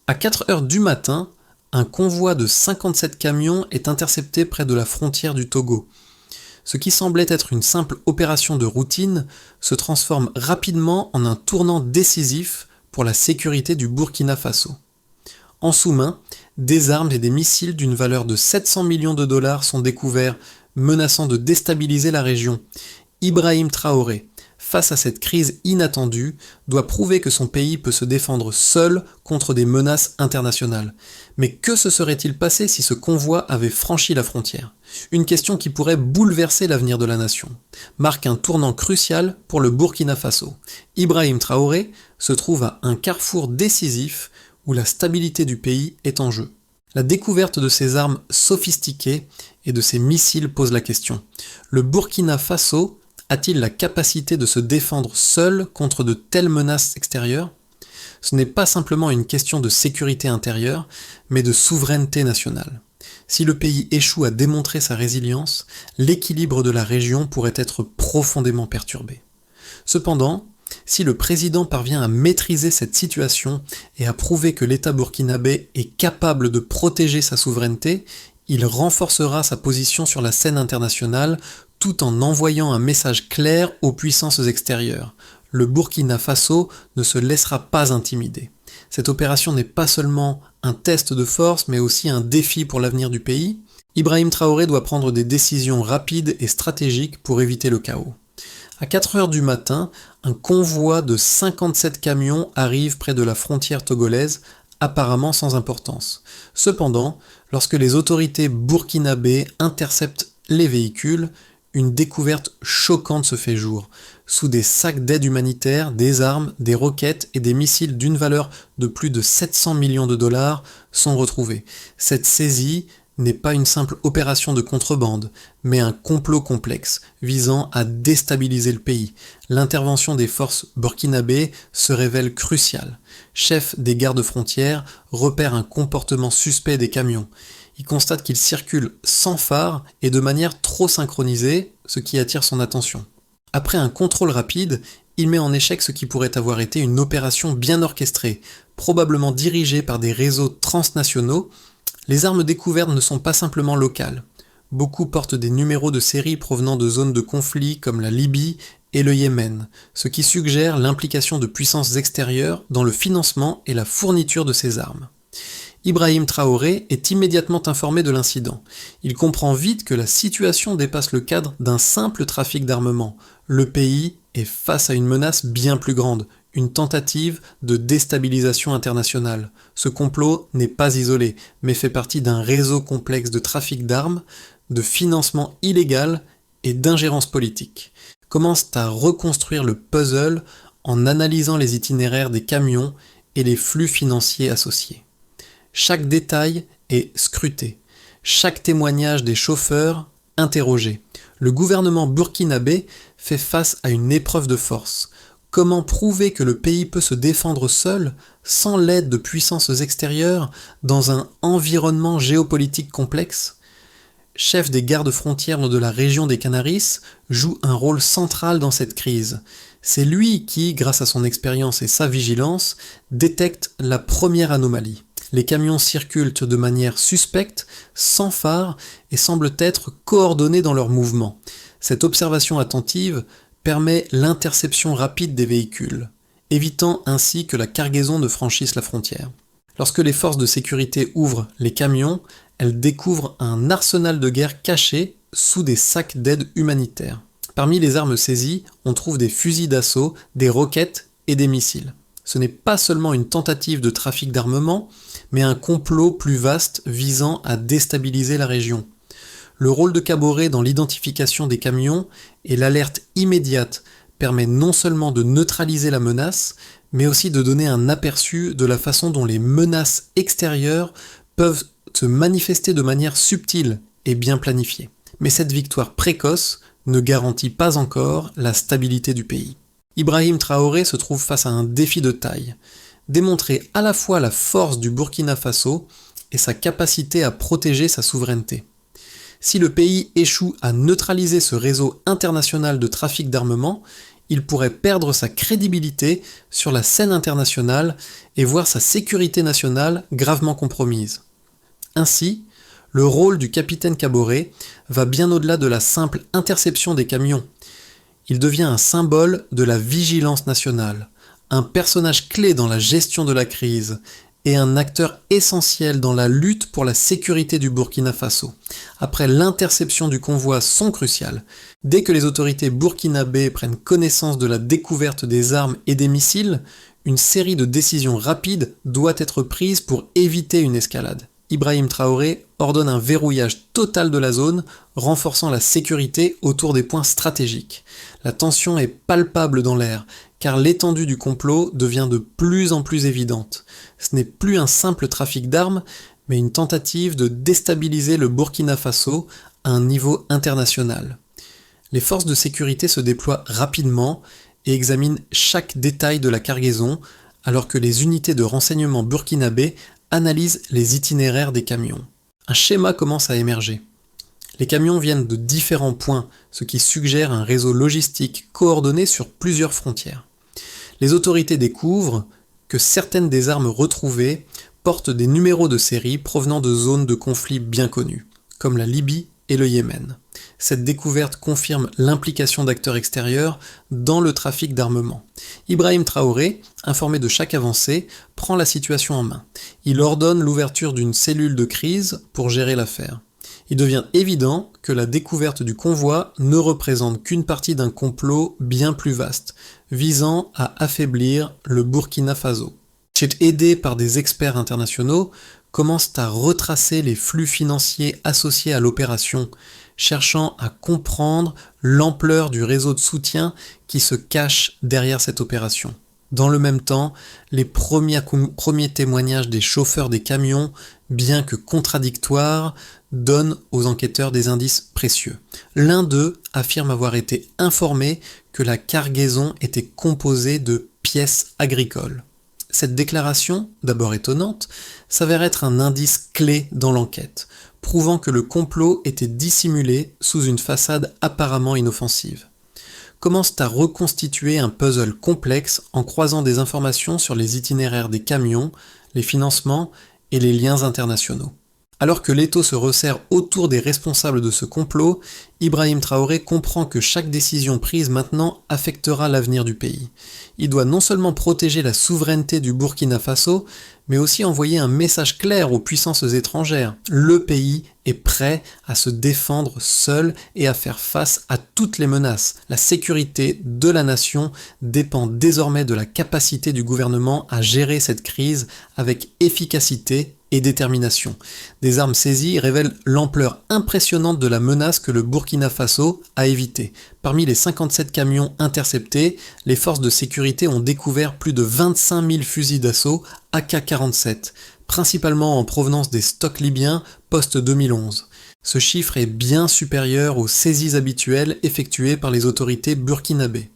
À 4 heures du matin, un convoi de 57 camions est intercepté près de la frontière du Togo. Ce qui semblait être une simple opération de routine se transforme rapidement en un tournant décisif pour la sécurité du Burkina Faso. En sous-main, des armes et des missiles d'une valeur de 700 millions de dollars sont découverts, menaçant de déstabiliser la région. Ibrahim Traoré, face à cette crise inattendue, doit prouver que son pays peut se défendre seul contre des menaces internationales. Mais que se serait-il passé si ce convoi avait franchi la frontière ? Une question qui pourrait bouleverser l'avenir de la nation. Marque un tournant crucial pour le Burkina Faso. Ibrahim Traoré se trouve à un carrefour décisif où la stabilité du pays est en jeu. La découverte de ces armes sophistiquées et de ces missiles pose la question. Le Burkina Faso a-t-il la capacité de se défendre seul contre de telles menaces extérieures ? Ce n'est pas simplement une question de sécurité intérieure, mais de souveraineté nationale. Si le pays échoue à démontrer sa résilience, l'équilibre de la région pourrait être profondément perturbé. Cependant, si le président parvient à maîtriser cette situation et à prouver que l'État burkinabé est capable de protéger sa souveraineté, il renforcera sa position sur la scène internationale tout en envoyant un message clair aux puissances extérieures. Le Burkina Faso ne se laissera pas intimider. Cette opération n'est pas seulement un test de force, mais aussi un défi pour l'avenir du pays. Ibrahim Traoré doit prendre des décisions rapides et stratégiques pour éviter le chaos. À 4 heures du matin, un convoi de 57 camions arrive près de la frontière togolaise, apparemment sans importance. Cependant, lorsque les autorités burkinabées interceptent les véhicules, une découverte choquante se fait jour. Sous des sacs d'aide humanitaire, des armes, des roquettes et des missiles d'une valeur de plus de 700 millions de dollars sont retrouvés. Cette saisie n'est pas une simple opération de contrebande, mais un complot complexe visant à déstabiliser le pays. L'intervention des forces burkinabées se révèle cruciale. Chef des gardes-frontières repère un comportement suspect des camions. Il constate qu'ils circulent sans phare et de manière trop synchronisée, ce qui attire son attention. Après un contrôle rapide, il met en échec ce qui pourrait avoir été une opération bien orchestrée, probablement dirigée par des réseaux transnationaux. Les armes découvertes ne sont pas simplement locales. Beaucoup portent des numéros de série provenant de zones de conflit comme la Libye et le Yémen, ce qui suggère l'implication de puissances extérieures dans le financement et la fourniture de ces armes. Ibrahim Traoré est immédiatement informé de l'incident. Il comprend vite que la situation dépasse le cadre d'un simple trafic d'armement. Le pays est face à une menace bien plus grande, une tentative de déstabilisation internationale. Ce complot n'est pas isolé, mais fait partie d'un réseau complexe de trafic d'armes, de financement illégal et d'ingérence politique. Commence à reconstruire le puzzle en analysant les itinéraires des camions et les flux financiers associés. Chaque détail est scruté, chaque témoignage des chauffeurs interrogé. Le gouvernement burkinabé fait face à une épreuve de force. Comment prouver que le pays peut se défendre seul, sans l'aide de puissances extérieures, dans un environnement géopolitique complexe ? Chef des gardes-frontières de la région des Canaries, joue un rôle central dans cette crise. C'est lui qui, grâce à son expérience et sa vigilance, détecte la première anomalie. Les camions circulent de manière suspecte, sans phare, et semblent être coordonnés dans leurs mouvements. Cette observation attentive permet l'interception rapide des véhicules, évitant ainsi que la cargaison ne franchisse la frontière. Lorsque les forces de sécurité ouvrent les camions, elles découvrent un arsenal de guerre caché sous des sacs d'aide humanitaire. Parmi les armes saisies, on trouve des fusils d'assaut, des roquettes et des missiles. Ce n'est pas seulement une tentative de trafic d'armement, mais un complot plus vaste visant à déstabiliser la région. Le rôle de Kaboré dans l'identification des camions et l'alerte immédiate permet non seulement de neutraliser la menace, mais aussi de donner un aperçu de la façon dont les menaces extérieures peuvent se manifester de manière subtile et bien planifiée. Mais cette victoire précoce ne garantit pas encore la stabilité du pays. Ibrahim Traoré se trouve face à un défi de taille. Démontrer à la fois la force du Burkina Faso et sa capacité à protéger sa souveraineté. Si le pays échoue à neutraliser ce réseau international de trafic d'armement, il pourrait perdre sa crédibilité sur la scène internationale et voir sa sécurité nationale gravement compromise. Ainsi, le rôle du capitaine Caboret va bien au-delà de la simple interception des camions. Il devient un symbole de la vigilance nationale, un personnage clé dans la gestion de la crise et un acteur essentiel dans la lutte pour la sécurité du Burkina Faso. Après l'interception du convoi sont cruciales. Dès que les autorités burkinabées prennent connaissance de la découverte des armes et des missiles, une série de décisions rapides doit être prise pour éviter une escalade. Ibrahim Traoré ordonne un verrouillage total de la zone, renforçant la sécurité autour des points stratégiques. La tension est palpable dans l'air, car l'étendue du complot devient de plus en plus évidente. Ce n'est plus un simple trafic d'armes, mais une tentative de déstabiliser le Burkina Faso à un niveau international. Les forces de sécurité se déploient rapidement et examinent chaque détail de la cargaison, alors que les unités de renseignement burkinabées analysent les itinéraires des camions. Un schéma commence à émerger. Les camions viennent de différents points, ce qui suggère un réseau logistique coordonné sur plusieurs frontières. Les autorités découvrent que certaines des armes retrouvées portent des numéros de série provenant de zones de conflit bien connues, comme la Libye et le Yémen. Cette découverte confirme l'implication d'acteurs extérieurs dans le trafic d'armement. Ibrahim Traoré, informé de chaque avancée, prend la situation en main. Il ordonne l'ouverture d'une cellule de crise pour gérer l'affaire. Il devient évident que la découverte du convoi ne représente qu'une partie d'un complot bien plus vaste, visant à affaiblir le Burkina Faso. Aidés par des experts internationaux, commencent à retracer les flux financiers associés à l'opération, cherchant à comprendre l'ampleur du réseau de soutien qui se cache derrière cette opération. Dans le même temps, les premiers témoignages des chauffeurs des camions, bien que contradictoires, donnent aux enquêteurs des indices précieux. L'un d'eux affirme avoir été informé que la cargaison était composée de pièces agricoles. Cette déclaration, d'abord étonnante, s'avère être un indice clé dans l'enquête, prouvant que le complot était dissimulé sous une façade apparemment inoffensive. Commencent à reconstituer un puzzle complexe en croisant des informations sur les itinéraires des camions, les financements et les liens internationaux. Alors que l'étau se resserre autour des responsables de ce complot, Ibrahim Traoré comprend que chaque décision prise maintenant affectera l'avenir du pays. Il doit non seulement protéger la souveraineté du Burkina Faso, mais aussi envoyer un message clair aux puissances étrangères. Le pays est prêt à se défendre seul et à faire face à toutes les menaces. La sécurité de la nation dépend désormais de la capacité du gouvernement à gérer cette crise avec efficacité et détermination. Des armes saisies révèlent l'ampleur impressionnante de la menace que le Burkina Faso a évitée. Parmi les 57 camions interceptés, les forces de sécurité ont découvert plus de 25 000 fusils d'assaut AK-47, principalement en provenance des stocks libyens post-2011. Ce chiffre est bien supérieur aux saisies habituelles effectuées par les autorités burkinabées.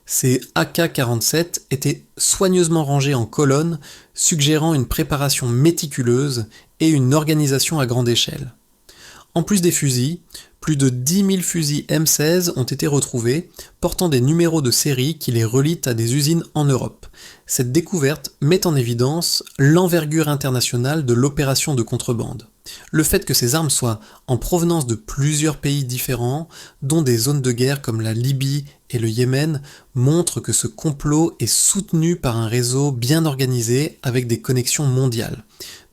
Ces AK-47 étaient soigneusement rangés en colonnes, suggérant une préparation méticuleuse et une organisation à grande échelle. En plus des fusils, plus de 10 000 fusils M16 ont été retrouvés, portant des numéros de série qui les relient à des usines en Europe. Cette découverte met en évidence l'envergure internationale de l'opération de contrebande. Le fait que ces armes soient en provenance de plusieurs pays différents, dont des zones de guerre comme la Libye et le Yémen, montre que ce complot est soutenu par un réseau bien organisé avec des connexions mondiales.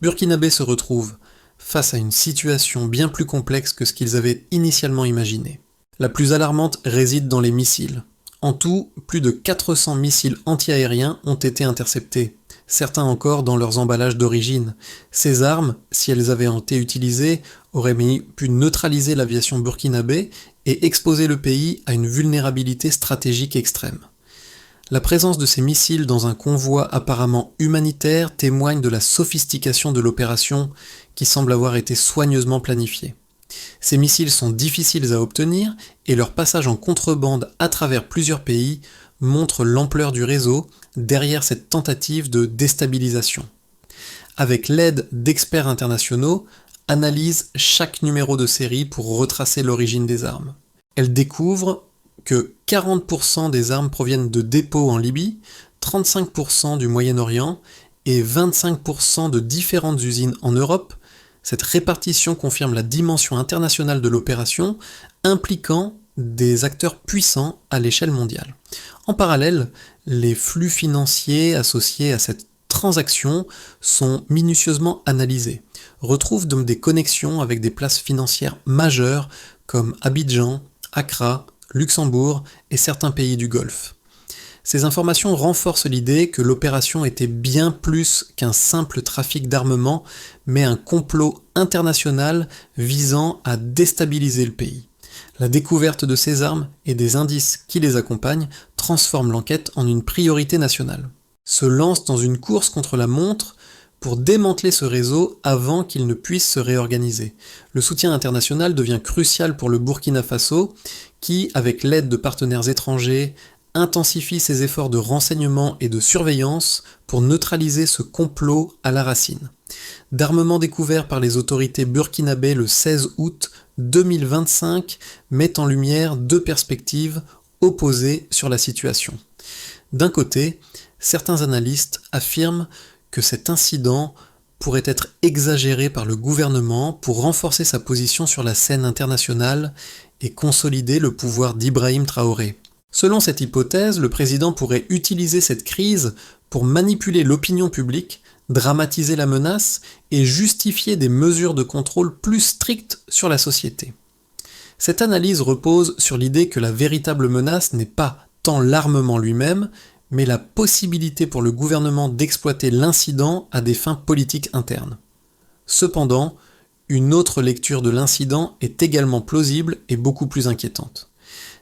Burkinabé se retrouve face à une situation bien plus complexe que ce qu'ils avaient initialement imaginé. La plus alarmante réside dans les missiles. En tout, plus de 400 missiles antiaériens ont été interceptés, certains encore dans leurs emballages d'origine. Ces armes, si elles avaient été utilisées, auraient pu neutraliser l'aviation burkinabé et exposer le pays à une vulnérabilité stratégique extrême. La présence de ces missiles dans un convoi apparemment humanitaire témoigne de la sophistication de l'opération qui semble avoir été soigneusement planifiée. Ces missiles sont difficiles à obtenir et leur passage en contrebande à travers plusieurs pays montre l'ampleur du réseau derrière cette tentative de déstabilisation. Avec l'aide d'experts internationaux, analyse chaque numéro de série pour retracer l'origine des armes. Elle découvre que 40% des armes proviennent de dépôts en Libye, 35% du Moyen-Orient et 25% de différentes usines en Europe. Cette répartition confirme la dimension internationale de l'opération, impliquant des acteurs puissants à l'échelle mondiale. En parallèle, les flux financiers associés à cette transaction sont minutieusement analysés, retrouvent donc des connexions avec des places financières majeures comme Abidjan, Accra, Luxembourg et certains pays du Golfe. Ces informations renforcent l'idée que l'opération était bien plus qu'un simple trafic d'armement, mais un complot international visant à déstabiliser le pays. La découverte de ces armes et des indices qui les accompagnent transforme l'enquête en une priorité nationale. Se lance dans une course contre la montre pour démanteler ce réseau avant qu'il ne puisse se réorganiser. Le soutien international devient crucial pour le Burkina Faso, qui, avec l'aide de partenaires étrangers, intensifie ses efforts de renseignement et de surveillance pour neutraliser ce complot à la racine. D'armement découvert par les autorités burkinabées le 16 août 2025 met en lumière deux perspectives opposées sur la situation. D'un côté, certains analystes affirment que cet incident pourrait être exagéré par le gouvernement pour renforcer sa position sur la scène internationale et consolider le pouvoir d'Ibrahim Traoré. Selon cette hypothèse, le président pourrait utiliser cette crise pour manipuler l'opinion publique, dramatiser la menace et justifier des mesures de contrôle plus strictes sur la société. Cette analyse repose sur l'idée que la véritable menace n'est pas tant l'armement lui-même, mais la possibilité pour le gouvernement d'exploiter l'incident à des fins politiques internes. Cependant, une autre lecture de l'incident est également plausible et beaucoup plus inquiétante.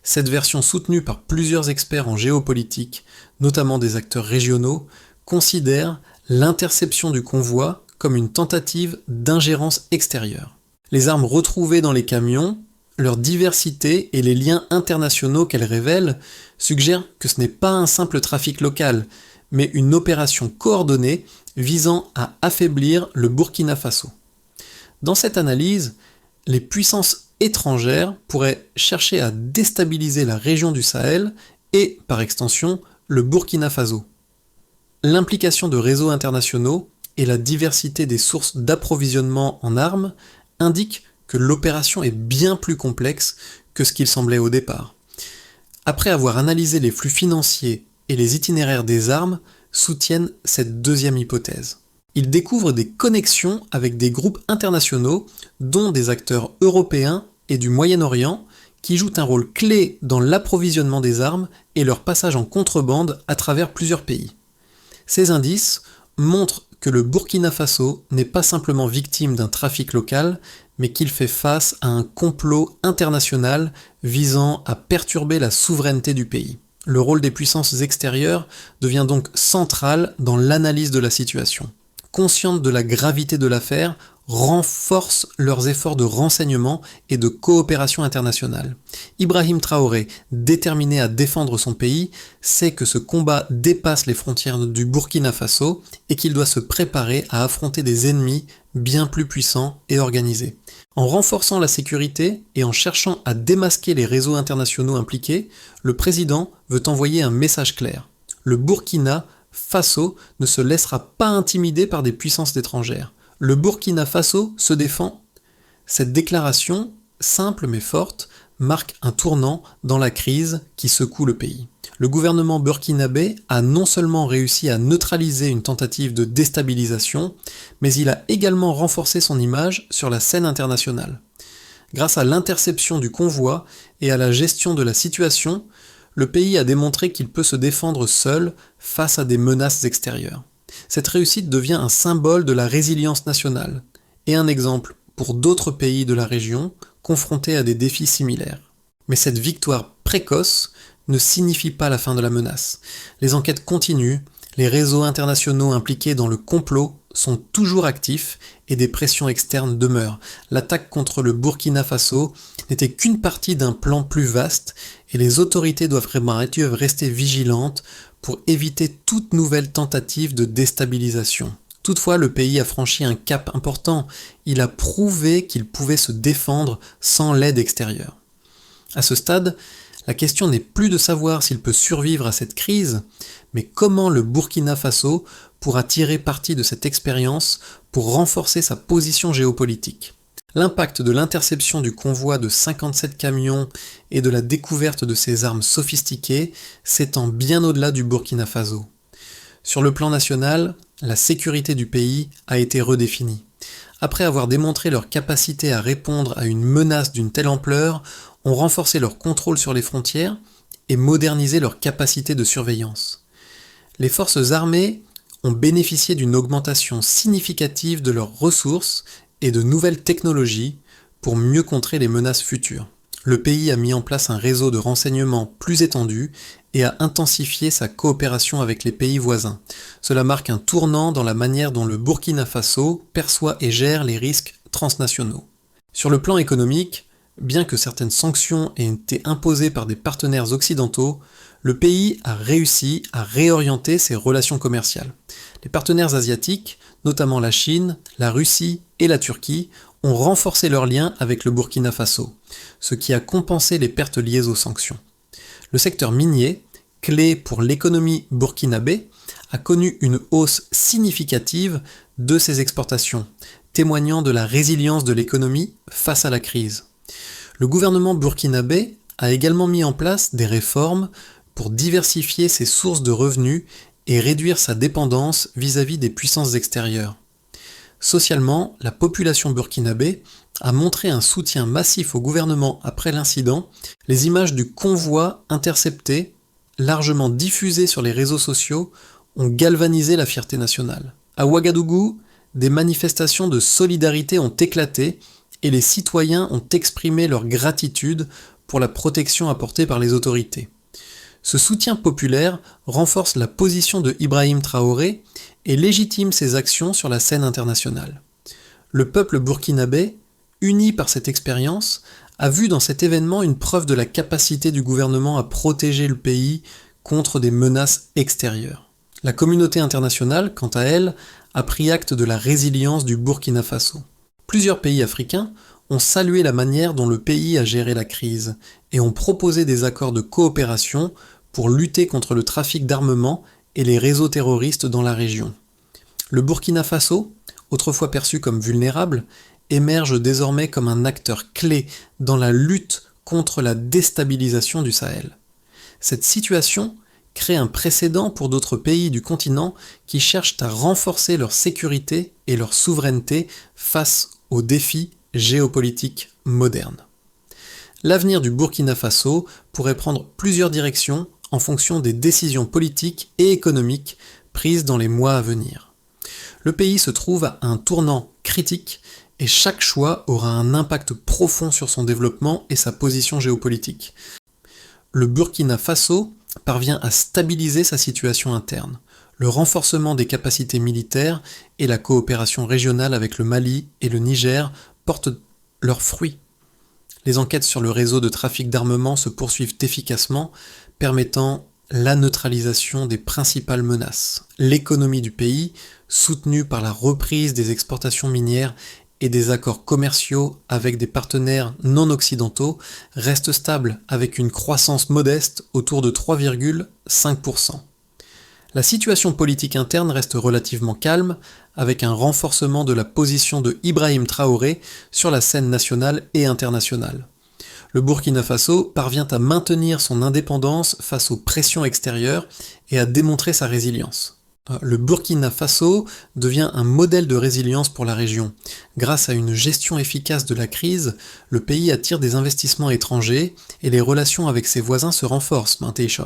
Cette version soutenue par plusieurs experts en géopolitique, notamment des acteurs régionaux, considère l'interception du convoi comme une tentative d'ingérence extérieure. Les armes retrouvées dans les camions, leur diversité et les liens internationaux qu'elles révèlent suggèrent que ce n'est pas un simple trafic local, mais une opération coordonnée visant à affaiblir le Burkina Faso. Dans cette analyse, les puissances étrangères pourraient chercher à déstabiliser la région du Sahel et, par extension, le Burkina Faso. L'implication de réseaux internationaux et la diversité des sources d'approvisionnement en armes indiquent que l'opération est bien plus complexe que ce qu'il semblait au départ. Après avoir analysé les flux financiers et les itinéraires des armes, soutiennent cette deuxième hypothèse. Ils découvrent des connexions avec des groupes internationaux, dont des acteurs européens et du Moyen-Orient, qui jouent un rôle clé dans l'approvisionnement des armes et leur passage en contrebande à travers plusieurs pays. Ces indices montrent que le Burkina Faso n'est pas simplement victime d'un trafic local, mais qu'il fait face à un complot international visant à perturber la souveraineté du pays. Le rôle des puissances extérieures devient donc central dans l'analyse de la situation. Conscientes de la gravité de l'affaire, renforcent leurs efforts de renseignement et de coopération internationale. Ibrahim Traoré, déterminé à défendre son pays, sait que ce combat dépasse les frontières du Burkina Faso et qu'il doit se préparer à affronter des ennemis bien plus puissants et organisés. En renforçant la sécurité et en cherchant à démasquer les réseaux internationaux impliqués, le président veut envoyer un message clair. Le Burkina Faso ne se laissera pas intimider par des puissances étrangères. Le Burkina Faso se défend. Cette déclaration, simple mais forte, marque un tournant dans la crise qui secoue le pays. Le gouvernement burkinabé a non seulement réussi à neutraliser une tentative de déstabilisation, mais il a également renforcé son image sur la scène internationale. Grâce à l'interception du convoi et à la gestion de la situation, le pays a démontré qu'il peut se défendre seul face à des menaces extérieures. Cette réussite devient un symbole de la résilience nationale et un exemple pour d'autres pays de la région confrontés à des défis similaires. Mais cette victoire précoce ne signifie pas la fin de la menace. Les enquêtes continuent, les réseaux internationaux impliqués dans le complot sont toujours actifs et des pressions externes demeurent. L'attaque contre le Burkina Faso n'était qu'une partie d'un plan plus vaste et les autorités doivent rester vigilantes pour éviter toute nouvelle tentative de déstabilisation. Toutefois, le pays a franchi un cap important. Il a prouvé qu'il pouvait se défendre sans l'aide extérieure. À ce stade, La question n'est plus de savoir s'il peut survivre à cette crise, mais comment le Burkina Faso pourra tirer parti de cette expérience pour renforcer sa position géopolitique. L'impact de l'interception du convoi de 57 camions et de la découverte de ces armes sophistiquées s'étend bien au-delà du Burkina Faso. Sur le plan national, la sécurité du pays a été redéfinie. Après avoir démontré leur capacité à répondre à une menace d'une telle ampleur, ont renforcé leur contrôle sur les frontières et modernisé leur capacité de surveillance. Les forces armées ont bénéficié d'une augmentation significative de leurs ressources et de nouvelles technologies pour mieux contrer les menaces futures. Le pays a mis en place un réseau de renseignement plus étendu et a intensifié sa coopération avec les pays voisins. Cela marque un tournant dans la manière dont le Burkina Faso perçoit et gère les risques transnationaux. Sur le plan économique, bien que certaines sanctions aient été imposées par des partenaires occidentaux, le pays a réussi à réorienter ses relations commerciales. Les partenaires asiatiques, notamment la Chine, la Russie et la Turquie, ont renforcé leurs liens avec le Burkina Faso, ce qui a compensé les pertes liées aux sanctions. Le secteur minier, clé pour l'économie burkinabé, a connu une hausse significative de ses exportations, témoignant de la résilience de l'économie face à la crise. Le gouvernement burkinabé a également mis en place des réformes pour diversifier ses sources de revenus et réduire sa dépendance vis-à-vis des puissances extérieures. Socialement, la population burkinabé a montré un soutien massif au gouvernement après l'incident. Les images du convoi intercepté, largement diffusées sur les réseaux sociaux, ont galvanisé la fierté nationale. À Ouagadougou, des manifestations de solidarité ont éclaté et les citoyens ont exprimé leur gratitude pour la protection apportée par les autorités. Ce soutien populaire renforce la position de Ibrahim Traoré et légitime ses actions sur la scène internationale. Le peuple burkinabé, uni par cette expérience, a vu dans cet événement une preuve de la capacité du gouvernement à protéger le pays contre des menaces extérieures. La communauté internationale, quant à elle, a pris acte de la résilience du Burkina Faso. Plusieurs pays africains ont salué la manière dont le pays a géré la crise et ont proposé des accords de coopération pour lutter contre le trafic d'armement et les réseaux terroristes dans la région. Le Burkina Faso, autrefois perçu comme vulnérable, émerge désormais comme un acteur clé dans la lutte contre la déstabilisation du Sahel. Cette situation crée un précédent pour d'autres pays du continent qui cherchent à renforcer leur sécurité et leur souveraineté face aux défis géopolitiques modernes. L'avenir du Burkina Faso pourrait prendre plusieurs directions en fonction des décisions politiques et économiques prises dans les mois à venir. Le pays se trouve à un tournant critique et chaque choix aura un impact profond sur son développement et sa position géopolitique. Le Burkina Faso parvient à stabiliser sa situation interne. Le renforcement des capacités militaires et la coopération régionale avec le Mali et le Niger portent leurs fruits. Les enquêtes sur le réseau de trafic d'armement se poursuivent efficacement, permettant la neutralisation des principales menaces. L'économie du pays, soutenue par la reprise des exportations minières et des accords commerciaux avec des partenaires non occidentaux, reste stable avec une croissance modeste autour de 3,5%. La situation politique interne reste relativement calme, avec un renforcement de la position de Ibrahim Traoré sur la scène nationale et internationale. Le Burkina Faso parvient à maintenir son indépendance face aux pressions extérieures et à démontrer sa résilience. Le Burkina Faso devient un modèle de résilience pour la région. Grâce à une gestion efficace de la crise, le pays attire des investissements étrangers et les relations avec ses voisins se renforcent.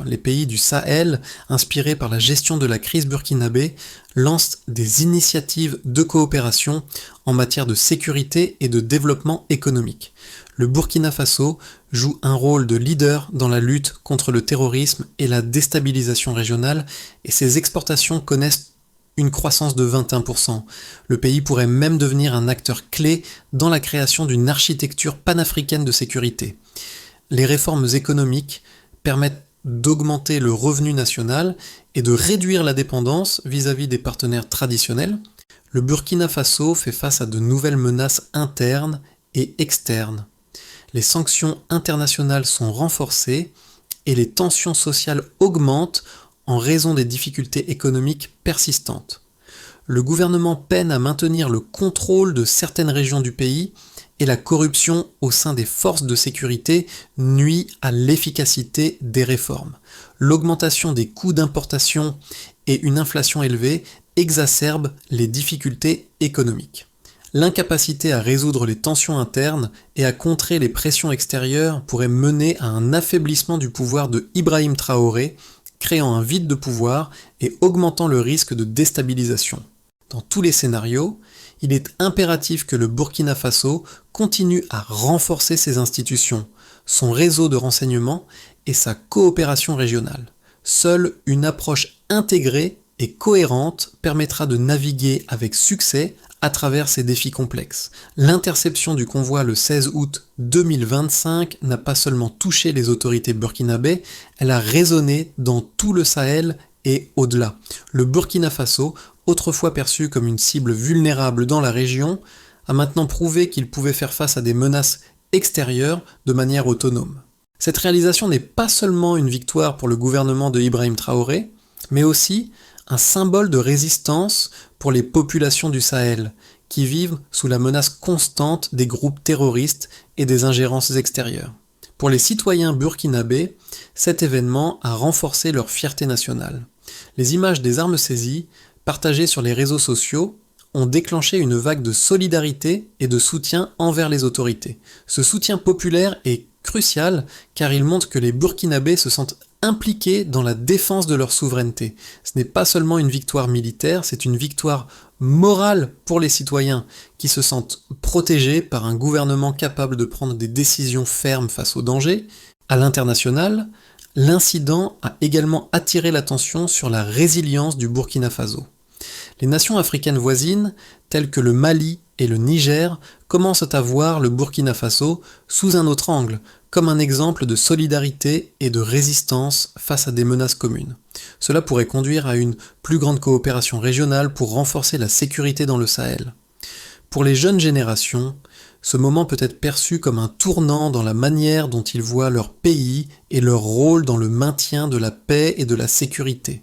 Les pays du Sahel, inspirés par la gestion de la crise burkinabé, lancent des initiatives de coopération en matière de sécurité et de développement économique. Le Burkina Faso joue un rôle de leader dans la lutte contre le terrorisme et la déstabilisation régionale, et ses exportations connaissent une croissance de 21%. Le pays pourrait même devenir un acteur clé dans la création d'une architecture panafricaine de sécurité. Les réformes économiques permettent d'augmenter le revenu national et de réduire la dépendance vis-à-vis des partenaires traditionnels. Le Burkina Faso fait face à de nouvelles menaces internes et externes. Les sanctions internationales sont renforcées et les tensions sociales augmentent en raison des difficultés économiques persistantes. Le gouvernement peine à maintenir le contrôle de certaines régions du pays et la corruption au sein des forces de sécurité nuit à l'efficacité des réformes. L'augmentation des coûts d'importation et une inflation élevée exacerbent les difficultés économiques. L'incapacité à résoudre les tensions internes et à contrer les pressions extérieures pourrait mener à un affaiblissement du pouvoir de Ibrahim Traoré, créant un vide de pouvoir et augmentant le risque de déstabilisation. Dans tous les scénarios, il est impératif que le Burkina Faso continue à renforcer ses institutions, son réseau de renseignement et sa coopération régionale. Seule une approche intégrée et cohérente permettra de naviguer avec succès à travers ces défis complexes. L'interception du convoi le 16 août 2025 n'a pas seulement touché les autorités burkinabées, elle a résonné dans tout le Sahel et au-delà. Le Burkina Faso, autrefois perçu comme une cible vulnérable dans la région, a maintenant prouvé qu'il pouvait faire face à des menaces extérieures de manière autonome. Cette réalisation n'est pas seulement une victoire pour le gouvernement de Ibrahim Traoré, mais aussi un symbole de résistance pour les populations du Sahel, qui vivent sous la menace constante des groupes terroristes et des ingérences extérieures. Pour les citoyens burkinabés, cet événement a renforcé leur fierté nationale. Les images des armes saisies, partagées sur les réseaux sociaux, ont déclenché une vague de solidarité et de soutien envers les autorités. Ce soutien populaire est crucial car il montre que les Burkinabés se sentent impliqués dans la défense de leur souveraineté. Ce n'est pas seulement une victoire militaire, c'est une victoire morale pour les citoyens qui se sentent protégés par un gouvernement capable de prendre des décisions fermes face aux dangers. À l'international, l'incident a également attiré l'attention sur la résilience du Burkina Faso. Les nations africaines voisines, telles que le Mali et le Niger, commencent à voir le Burkina Faso sous un autre angle, comme un exemple de solidarité et de résistance face à des menaces communes. Cela pourrait conduire à une plus grande coopération régionale pour renforcer la sécurité dans le Sahel. Pour les jeunes générations, ce moment peut être perçu comme un tournant dans la manière dont ils voient leur pays et leur rôle dans le maintien de la paix et de la sécurité.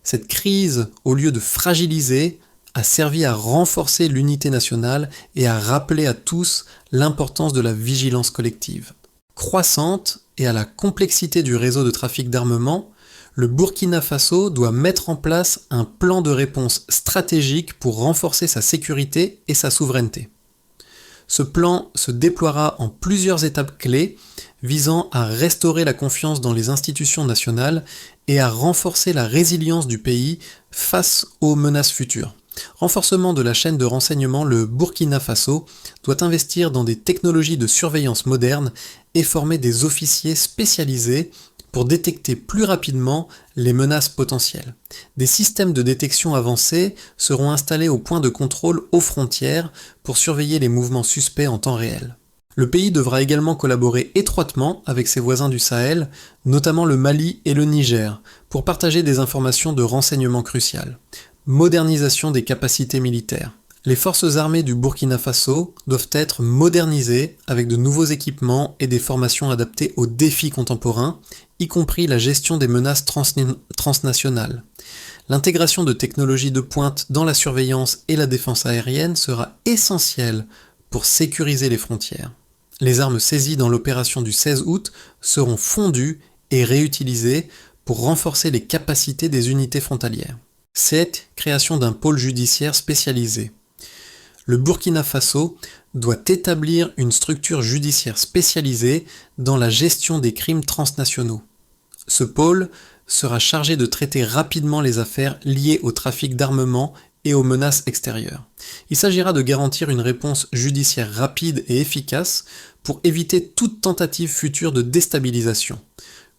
Cette crise, au lieu de fragiliser, a servi à renforcer l'unité nationale et à rappeler à tous l'importance de la vigilance collective. Croissante et à la complexité du réseau de trafic d'armement, le Burkina Faso doit mettre en place un plan de réponse stratégique pour renforcer sa sécurité et sa souveraineté. Ce plan se déploiera en plusieurs étapes clés visant à restaurer la confiance dans les institutions nationales et à renforcer la résilience du pays face aux menaces futures. Renforcement de la chaîne de renseignement, le Burkina Faso doit investir dans des technologies de surveillance modernes et former des officiers spécialisés pour détecter plus rapidement les menaces potentielles. Des systèmes de détection avancés seront installés au point de contrôle aux frontières pour surveiller les mouvements suspects en temps réel. Le pays devra également collaborer étroitement avec ses voisins du Sahel, notamment le Mali et le Niger, pour partager des informations de renseignement cruciales. Modernisation des capacités militaires. Les forces armées du Burkina Faso doivent être modernisées avec de nouveaux équipements et des formations adaptées aux défis contemporains, y compris la gestion des menaces transnationales. L'intégration de technologies de pointe dans la surveillance et la défense aérienne sera essentielle pour sécuriser les frontières. Les armes saisies dans l'opération du 16 août seront fondues et réutilisées pour renforcer les capacités des unités frontalières. 7. Création d'un pôle judiciaire spécialisé. Le Burkina Faso doit établir une structure judiciaire spécialisée dans la gestion des crimes transnationaux. Ce pôle sera chargé de traiter rapidement les affaires liées au trafic d'armement et aux menaces extérieures. Il s'agira de garantir une réponse judiciaire rapide et efficace pour éviter toute tentative future de déstabilisation.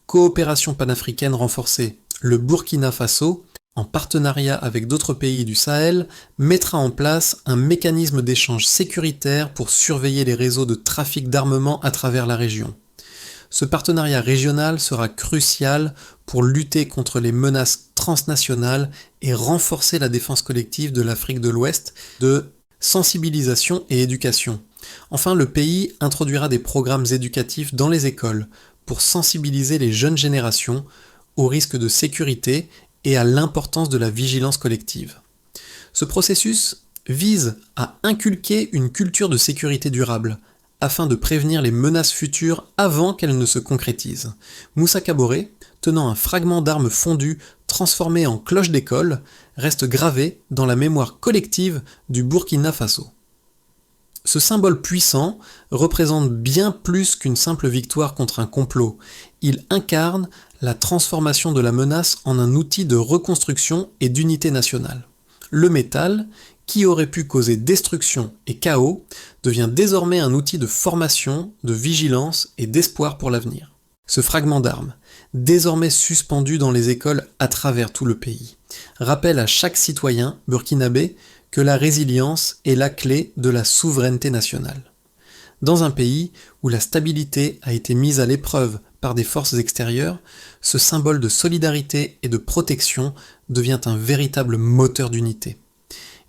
Coopération panafricaine renforcée. Le Burkina Faso, en partenariat avec d'autres pays du Sahel, mettra en place un mécanisme d'échange sécuritaire pour surveiller les réseaux de trafic d'armement à travers la région. Ce partenariat régional sera crucial pour lutter contre les menaces transnationales et renforcer la défense collective de l'Afrique de l'Ouest, de sensibilisation et éducation. Enfin, le pays introduira des programmes éducatifs dans les écoles pour sensibiliser les jeunes générations aux risques de sécurité et à l'importance de la vigilance collective. Ce processus vise à inculquer une culture de sécurité durable, afin de prévenir les menaces futures avant qu'elles ne se concrétisent. Moussa Kaboré, tenant un fragment d'arme fondu transformé en cloche d'école, reste gravé dans la mémoire collective du Burkina Faso. Ce symbole puissant représente bien plus qu'une simple victoire contre un complot. Il incarne la transformation de la menace en un outil de reconstruction et d'unité nationale. Le métal, qui aurait pu causer destruction et chaos, devient désormais un outil de formation, de vigilance et d'espoir pour l'avenir. Ce fragment d'arme, désormais suspendu dans les écoles à travers tout le pays, rappelle à chaque citoyen burkinabé que la résilience est la clé de la souveraineté nationale. Dans un pays où la stabilité a été mise à l'épreuve par des forces extérieures, ce symbole de solidarité et de protection devient un véritable moteur d'unité.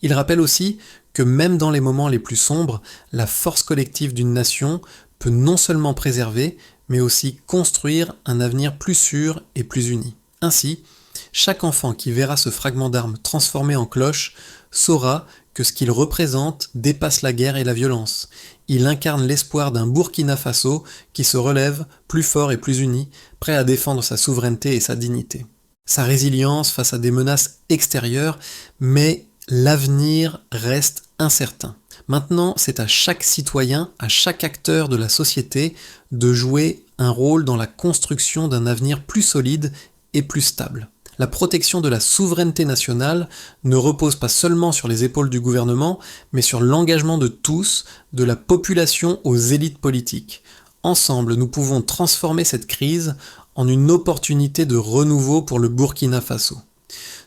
Il rappelle aussi que même dans les moments les plus sombres, la force collective d'une nation peut non seulement préserver, mais aussi construire un avenir plus sûr et plus uni. Ainsi, chaque enfant qui verra ce fragment d'arme transformé en cloche saura que ce qu'il représente dépasse la guerre et la violence. Il incarne l'espoir d'un Burkina Faso qui se relève plus fort et plus uni, prêt à défendre sa souveraineté et sa dignité. Sa résilience face à des menaces extérieures, mais l'avenir reste incertain. Maintenant, c'est à chaque citoyen, à chaque acteur de la société de jouer un rôle dans la construction d'un avenir plus solide et plus stable. La protection de la souveraineté nationale ne repose pas seulement sur les épaules du gouvernement, mais sur l'engagement de tous, de la population aux élites politiques. Ensemble, nous pouvons transformer cette crise en une opportunité de renouveau pour le Burkina Faso.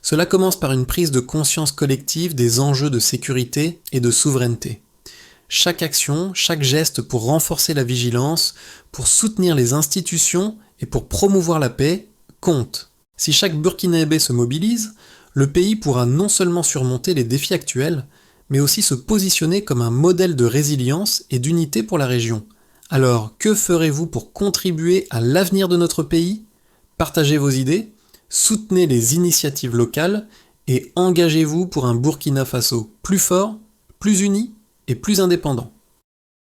Cela commence par une prise de conscience collective des enjeux de sécurité et de souveraineté. Chaque action, chaque geste pour renforcer la vigilance, pour soutenir les institutions et pour promouvoir la paix compte. Si chaque Burkinabé se mobilise, le pays pourra non seulement surmonter les défis actuels, mais aussi se positionner comme un modèle de résilience et d'unité pour la région. Alors, que ferez-vous pour contribuer à l'avenir de notre pays ? Partagez vos idées, soutenez les initiatives locales et engagez-vous pour un Burkina Faso plus fort, plus uni et plus indépendant.